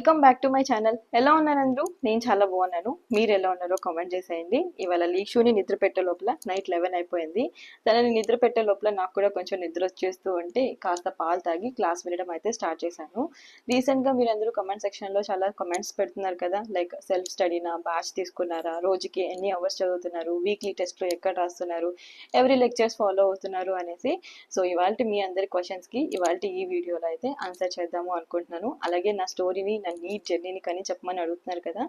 Welcome back to my channel. ఎలా ఉన్నారు అందరూ? నేను చాలా బాగున్నాను. మీరు ఎలా ఉన్నారో కామెంట్ చేసేయండి. ఇవాళ లీక్షుని నిద్ర పెట్టే లోపల నైట్ 11 అయిపోయింది. తనని నిద్ర పెట్టే లోపల నాకు కూడా కొంచెం నిద్ర వచ్చేస్తూ ఉంటే కాస్త పాలు తాగి క్లాస్ వినడం అయితే స్టార్ట్ చేశాను. రీసెంట్గా మీరందరూ కమెంట్ సెక్షన్లో చాలా కమెంట్స్ పెడుతున్నారు కదా, లైక్ సెల్ఫ్ స్టడీనా, బ్యాచ్ తీసుకున్నారా, రోజుకి ఎన్ని అవర్స్ చదువుతున్నారు, వీక్లీ టెస్ట్లో ఎక్కడ రాస్తున్నారు, ఎవ్రీ లెక్చర్స్ ఫాలో అవుతున్నారు అనేసి. సో ఇవాళ మీ అందరి క్వశ్చన్స్కి ఇవాళ ఈ వీడియోలో అయితే ఆన్సర్ చేద్దాము అనుకుంటున్నాను. అలాగే నా స్టోరీని, నా నీట్ జర్నీని కానీ చెప్పమని అడుగుతున్నారు కదా.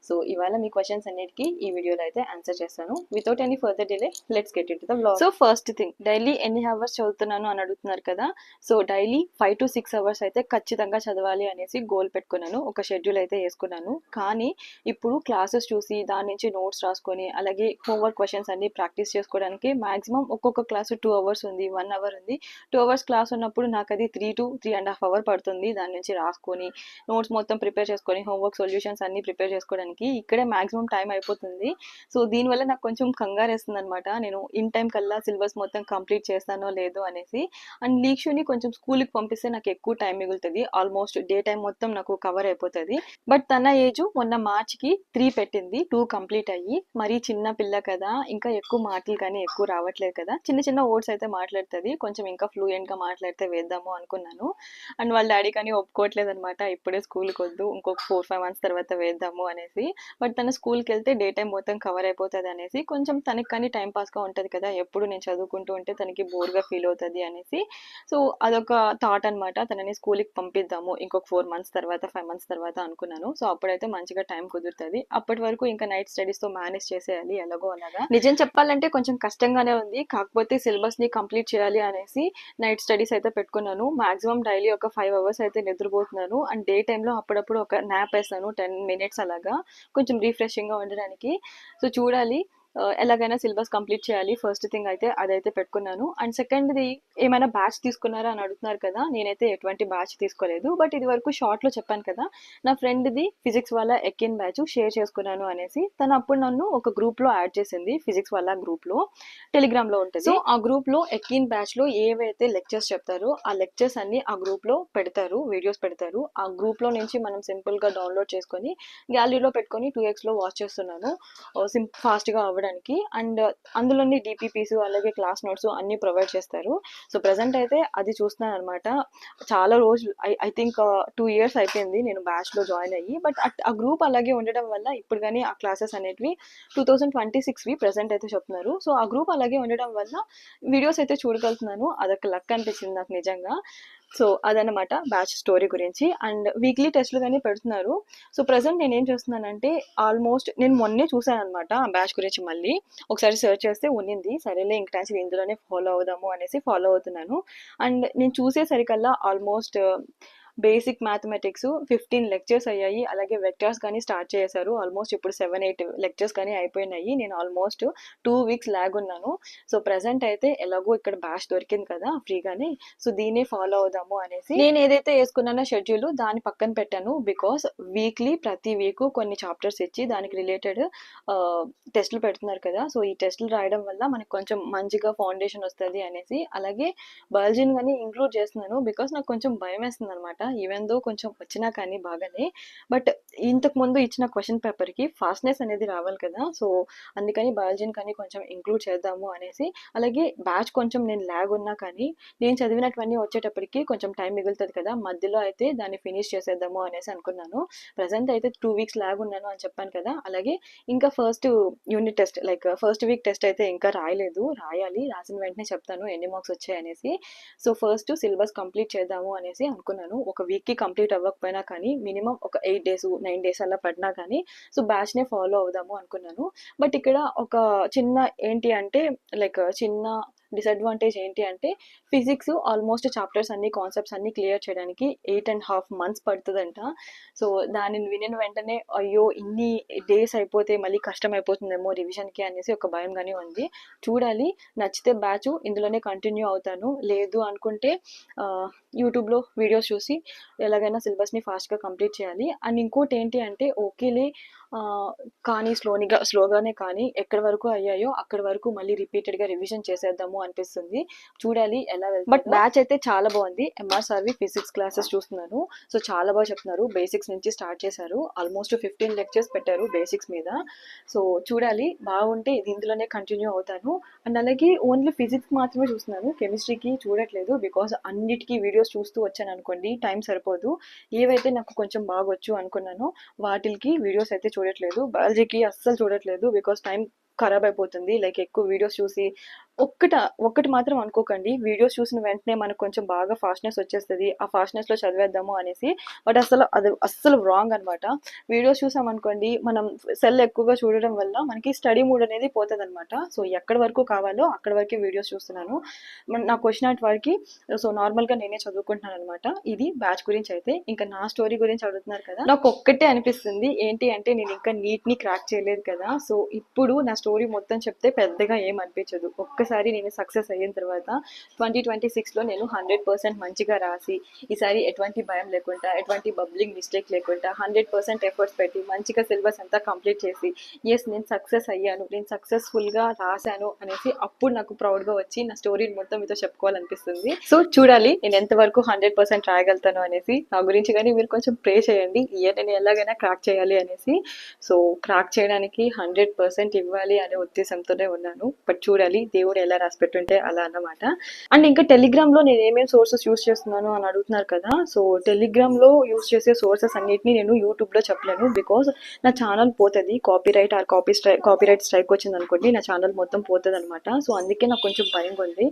సో ఇవాళ మీ క్వశ్చన్స్ అన్నిటికీ ఈ వీడియోలో అయితే ఆన్సర్ చేస్తాను. Without any further delay let's get into the vlog. So first thing, daily ఎన్ని అవర్స్ చదువుతున్నాను అని అడుగుతున్నారు కదా. సో డైలీ 5 to 6 అవర్స్ అయితే ఖచ్చితంగా చదవాలి అనేసి గోల్ పెట్టుకున్నాను, ఒక షెడ్యూల్ అయితే వేసుకున్నాను. కానీ ఇప్పుడు క్లాసెస్ చూసి దాని నుంచి నోట్స్ రాసుకొని అలాగే హోంవర్క్ క్వశ్చన్స్ అన్ని ప్రాక్టీస్ చేసుకోవడానికి మాక్సిమం ఒక్కొక్క క్లాసు 2 అవర్స్ ఉంది, 1 అవర్ ఉంది. 2 అవర్స్ క్లాస్ ఉన్నప్పుడు నాకు అది 3 to 3.5 అవర్ పడుతుంది దాని నుంచి రాసుకొని నోట్స్ మొత్తం ప్రిపేర్ చేసుకొని హోంవర్క్ సొల్యూషన్స్ అన్ని ప్రిపేర్ చేసుకోవడానికి. ఇక్కడే మాక్సిమం టైం అయిపోతుంది. సో దీనివల్ల నాకు కొంచెం కంగారు వేస్తుంది అనమాట, నేను ఇన్ టైం కల్లా సిలబస్ మొత్తం కంప్లీట్ చేస్తానో లేదో అనేసి. అండ్ లీక్షుని కొంచెం స్కూల్కి పంపిస్తే నాకు ఎక్కువ టైం మిగులుతుంది, ఆల్మోస్ట్ డే టైం మొత్తం నాకు కవర్ అయిపోతుంది. బట్ తన ఏజ్ మొన్న మార్చ్కి 3 పెట్టింది, 2 కంప్లీట్ అయ్యి. మరీ చిన్న పిల్ల కదా, ఇంకా ఎక్కువ మాటలు కానీ ఎక్కువ రావట్లేదు కదా, చిన్న చిన్న వర్డ్స్ అయితే మాట్లాడుతుంది, కొంచెం ఇంకా ఫ్లూయెంట్గా మాట్లాడితే వేద్దాము అనుకున్నాను. అండ్ వాళ్ళ డాడీ కానీ ఒప్పుకోవట్లేదు అనమాట, ఇప్పుడే స్కూల్కి వద్దు, ఇంకొక 4-5 మంత్స్ తర్వాత వేద్దాము అనేసి. బట్ తన స్కూల్కి వెళ్తే డే టైం మొత్తం కవర్ అయిపోతుంది అనేసి, కొంచెం తనకి కానీ టైం పాస్గా ఉంటుంది కదా, ఎప్పుడు నేను చదువుకుంటూ ఉంటే తనకి బోర్గా ఫీల్ అవుతుంది అనేసి. సో అదొక థాట్ అనమాట, తనని స్కూల్కి పంపిద్దాము ఇంకొక 4 మంత్స్ తర్వాత, 5 మంత్స్ తర్వాత అనుకున్నాను. సో అప్పుడైతే మంచిగా టైం కుదురుతుంది. అప్పటి వరకు ఇంకా నైట్ స్టడీస్తో మేనేజ్ చేసేయాలి ఎలాగో అలాగా. నిజం చెప్పాలంటే కొంచెం కష్టంగానే ఉంది, కాకపోతే సిలబస్ని కంప్లీట్ చేయాలి అనేసి నైట్ స్టడీస్ అయితే పెట్టుకున్నాను. మాక్సిమం డైలీ ఒక 5 అవర్స్ అయితే నిద్రపోతున్నాను. అండ్ డే టైంలో అప్పుడప్పుడు ఒక న్యాప్ వేస్తాను 10 minutes అలాగా, కొంచెం రిఫ్రెషింగ్గా ఉండడానికి. సో చూడాలి, ఎలాగైనా సిలబస్ కంప్లీట్ చేయాలి. ఫస్ట్ థింగ్ అయితే అదైతే పెట్టుకున్నాను. అండ్ సెకండ్ది, ఏమైనా బ్యాచ్ తీసుకున్నారా అని అడుగుతున్నారు కదా. నేనైతే ఎటువంటి బ్యాచ్ తీసుకోలేదు. బట్ ఇది వరకు షార్ట్లో చెప్పాను కదా, నా ఫ్రెండ్ది ఫిజిక్స్ వాళ్ళ ఎక్కిన్ బ్యాచ్ షేర్ చేసుకున్నాను అనేసి. తను అప్పుడు నన్ను ఒక గ్రూప్లో యాడ్ చేసింది, ఫిజిక్స్ వాళ్ళ గ్రూప్లో, టెలిగ్రామ్లో ఉంటుంది. సో ఆ గ్రూప్లో ఎక్కిన్ బ్యాచ్లో ఏవైతే లెక్చర్స్ చెప్తారో ఆ లెక్చర్స్ అన్ని ఆ గ్రూప్లో పెడతారు, వీడియోస్ పెడతారు. ఆ గ్రూప్లో నుంచి మనం సింపుల్గా డౌన్లోడ్ చేసుకొని గ్యాలరీలో పెట్టుకొని 2x వాచ్ చేస్తున్నాను ఫాస్ట్గా అవ్వడానికి. అండ్ అందులోని డిపిపిస్ అలాగే క్లాస్ నోట్స్ అన్ని ప్రొవైడ్ చేస్తారు. సో ప్రజెంట్ అయితే అది చూస్తున్నాను అనమాట. చాలా రోజులు, ఐ థింక్ 2 years అయిపోయింది నేను బ్యాచ్లో జాయిన్ అయ్యి. బట్ ఆ గ్రూప్ అలాగే ఉండడం వల్ల ఇప్పుడు కానీ ఆ క్లాసెస్ అనేటివి 2026వి ప్రజెంట్ అయితే చెప్తున్నారు. సో ఆ గ్రూప్ అలాగే ఉండడం వల్ల వీడియోస్ అయితే చూడగలుగుతున్నాను. అదొక లక్ అనిపించింది నాకు నిజంగా. సో అదనమాట బ్యాచ్ స్టోరీ గురించి. అండ్ వీక్లీ టెస్ట్లు కానీ పెడుతున్నారు. సో ప్రజెంట్ నేను ఏం చేస్తున్నానంటే, ఆల్మోస్ట్ నేను మొన్నే చూసాను అనమాట ఆ బ్యాచ్ గురించి, మళ్ళీ ఒకసారి సెర్చ్ చేస్తే ఉన్నింది. సరేలే ఇంక టాన్స్ ఇందులోనే ఫాలో అవుదాము అనేసి ఫాలో అవుతున్నాను. అండ్ నేను చూసేసరికల్లా ఆల్మోస్ట్ బేసిక్ మ్యాథమెటిక్స్ 15 లెక్చర్స్ అయ్యాయి. అలాగే వెక్టర్స్ కానీ స్టార్ట్ చేశారు. ఆల్మోస్ట్ ఇప్పుడు 7-8 లెక్చర్స్ కానీ అయిపోయినాయి. నేను ఆల్మోస్ట్ 2 weeks ల్యాగ్ ఉన్నాను. సో ప్రజెంట్ అయితే ఎలాగో ఇక్కడ బ్యాచ్ దొరికింది కదా ఫ్రీగానే, సో దీన్ని ఫాలో అవుదాము అనేసి నేను ఏదైతే వేసుకున్నానో షెడ్యూల్ దాన్ని పక్కన పెట్టాను. బికాస్ వీక్లీ ప్రతి వీక్ కొన్ని చాప్టర్స్ ఇచ్చి దానికి రిలేటెడ్ టెస్టులు పెడుతున్నారు కదా. సో ఈ టెస్టులు రాయడం వల్ల మనకు కొంచెం మంచిగా ఫౌండేషన్ వస్తుంది అనేసి. అలాగే బయాలజీని కానీ ఇంక్లూడ్ చేస్తున్నాను, బికాస్ నాకు కొంచెం భయం వేస్తుంది అనమాట, ఈవెన్ దో కొంచెం వచ్చినా కానీ బాగానే. బట్ ఇంతకు ముందు ఇచ్చిన క్వశ్చన్ పేపర్కి ఫాస్ట్నెస్ అనేది రావాలి కదా. సో అందుకని బయాలజీని కానీ కొంచెం ఇంక్లూడ్ చేద్దాము అనేసి. అలాగే బ్యాచ్ కొంచెం నేను ల్యాగ్ ఉన్నా కానీ నేను చదివినటువన్నీ వచ్చేటప్పటికి కొంచెం టైం మిగులుతుంది కదా, మధ్యలో అయితే దాన్ని ఫినిష్ చేసేద్దాము అనేసి అనుకున్నాను. ప్రజెంట్ అయితే 2 weeks ల్యాగ్ ఉన్నాను అని చెప్పాను కదా. అలాగే ఇంకా first unit test, like first week test అయితే ఇంకా రాయలేదు, రాయాలి, రాసిన వెంటనే చెప్తాను ఎన్ని మార్క్స్ వచ్చాయి అనేసి. సో ఫస్ట్ సిలబస్ కంప్లీట్ చేద్దాము అనేసి అనుకున్నాను. ఒక వీక్కి కంప్లీట్ అవ్వకపోయినా కానీ మినిమం ఒక 8 days 9 days అలా పడినా కానీ సో బ్యాచ్నే ఫాలో అవుదాము అనుకున్నాను. బట్ ఇక్కడ ఒక చిన్న ఏంటి అంటే, లైక్ చిన్న డిసడ్వాంటేజ్ ఏంటి అంటే, ఫిజిక్స్ ఆల్మోస్ట్ చాప్టర్స్ అన్ని కాన్సెప్ట్స్ అన్ని క్లియర్ చేయడానికి 8.5 months పడుతుందంట. సో దానిని వినిన వెంటనే అయ్యో ఇన్ని డేస్ అయిపోతే మళ్ళీ కష్టం అయిపోతుందేమో రివిజన్కి అనేసి ఒక భయం కానీ ఉంది. చూడాలి, నచ్చితే బ్యాచ్ ఇందులోనే కంటిన్యూ అవుతాను, లేదు అనుకుంటే యూట్యూబ్లో వీడియోస్ చూసి ఎలాగైనా సిలబస్ని ఫాస్ట్గా కంప్లీట్ చేయాలి. అండ్ ఇంకోటి ఏంటి అంటే, ఓకేలే కానీ స్లోగానే కానీ ఎక్కడి వరకు అయ్యాయో అక్కడి వరకు మళ్ళీ రిపీటెడ్గా రివిజన్ చేసేద్దాము అనిపిస్తుంది. చూడాలి ఎలా వెళ్తుందో. బట్ బ్యాచ్ అయితే చాలా బాగుంది. ఎంఆర్సార్వి ఫిజిక్స్ క్లాసెస్ చూస్తున్నాను. సో చాలా బాగా చెప్తున్నారు. బేసిక్స్ నుంచి స్టార్ట్ చేశారు. ఆల్మోస్ట్ 15 లెక్చర్స్ పెట్టారు బేసిక్స్ మీద. సో చూడాలి, బాగుంటే దీంట్లోనే కంటిన్యూ అవుతాను. అండ్ అలాగే ఓన్లీ ఫిజిక్స్ మాత్రమే చూస్తున్నాను, కెమిస్ట్రీకి చూడట్లేదు. బికాస్ అన్నిటికీ వీడియోస్ చూస్తూ వచ్చాను అనుకోండి, టైం సరిపోదు. ఏవైతే నాకు కొంచెం బాగొచ్చు అనుకున్నానో వాటికి వీడియోస్ అయితే చూడట్లేదు. బయాలజీకి అస్సలు చూడట్లేదు. బికాస్ టైం ఖరాబ్ అయిపోతుంది. లైక్ ఎక్కువ వీడియోస్ చూసి ఒక్కటి మాత్రం అనుకోకండి, వీడియోస్ చూసిన వెంటనే మనకు కొంచెం బాగా ఫాస్ట్నెస్ వచ్చేస్తుంది, ఆ ఫాస్ట్నెస్లో చదివేద్దాము అనేసి. బట్ అది అస్సలు రాంగ్ అనమాట. వీడియోస్ చూసామనుకోండి, మనం సెల్ ఎక్కువగా చూడడం వల్ల మనకి స్టడీ మూడ్ అనేది పోతుంది అనమాట. సో ఎక్కడి వరకు కావాలో అక్కడి వరకే వీడియోస్ చూస్తున్నాను. నాకు వచ్చినట్టు వారికి. సో నార్మల్గా నేనే చదువుకుంటున్నాను అనమాట. ఇది బ్యాచ్ గురించి అయితే. ఇంకా నా స్టోరీ గురించి అడుగుతున్నారు కదా, నాకు ఒక్కటే అనిపిస్తుంది ఏంటి అంటే, నేను ఇంకా నీట్ని క్రాక్ చేయలేదు కదా. సో ఇప్పుడు నా స్టోరీ మొత్తం చెప్తే పెద్దగా ఏం అనిపించదు. ఒక్కసారి నేను సక్సెస్ అయిన తర్వాత 2026లో నేను 100% మంచిగా రాసి, ఈసారి ఎటువంటి భయం లేకుండా, ఎటువంటి బబ్లింగ్ మిస్టేక్ లేకుండా 100% ఎఫర్ట్స్ పెట్టి మంచిగా సిలబస్ అంతా కంప్లీట్ చేసి, ఎస్ నేను సక్సెస్ అయ్యాను, నేను సక్సెస్ఫుల్గా రాశాను అనేసి అప్పుడు నాకు ప్రౌడ్గా వచ్చి నా స్టోరీని మొత్తం మీతో చెప్పుకోవాలనిపిస్తుంది. సో చూడాలి నేను ఎంతవరకు 100% రాయగలుగుతాను అనేసి. నా గురించి కానీ మీరు కొంచెం ప్రే చేయండి, ఇయర్ నేను ఎలాగైనా క్రాక్ చేయాలి అనేసి. సో క్రాక్ చేయడానికి 100% ఇవ్వాలి అనే ఉద్దేశంతోనే ఉన్నాను. బట్ చూడాలి, దేవుడు ఎలా రాసి పెట్టుంటే అలా అన్నమాట. అండ్ ఇంకా టెలిగ్రామ్లో నేను ఏమేమి సోర్సెస్ యూస్ చేస్తున్నాను అని అడుగుతున్నారు కదా. సో టెలిగ్రామ్లో యూస్ చేసే సోర్సెస్ అన్నిటిని నేను యూట్యూబ్లో చెప్పలేను. బికాస్ నా ఛానల్ పోతుంది, కాపీరైట్ ఆర్ కాపీరైట్ స్ట్రైక్ వచ్చింది అనుకోండి, నా ఛానల్ మొత్తం పోతుంది అనమాట. సో అందుకే నాకు కొంచెం భయం ఉంది.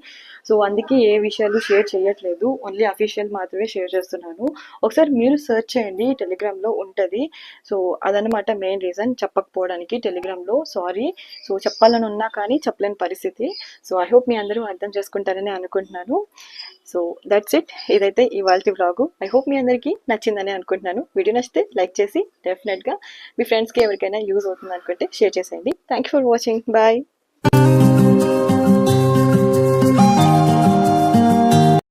సో అందుకే ఏ విషయాలు షేర్ చేయట్లేదు, ఓన్లీ అఫీషియల్ మాత్రమే షేర్ చేస్తున్నాను. ఒకసారి మీరు సెర్చ్ చేయండి, టెలిగ్రామ్లో ఉంటుంది. సో అదనమాట మెయిన్ రీజన్ చెప్పకపోవడానికి టెలిగ్రామ్లో. సారీ. సో చెప్పాలని ఉన్నా కానీ చెప్పలేని పరిస్థితి. సో ఐ హోప్ మీ అందరూ అర్థం చేసుకుంటారని అనుకుంటున్నాను. So that's it. ఇదైతే ఇవాల్టి వ్లాగు. ఐ హోప్ మీ అందరికీ నచ్చిందని అనుకుంటున్నాను. వీడియో నచ్చితే లైక్ చేసి డెఫినెట్గా మీ ఫ్రెండ్స్కి ఎవరికైనా యూజ్ అవుతుంది అనుకుంటే షేర్ చేసేయండి. Thank you for watching. Bye.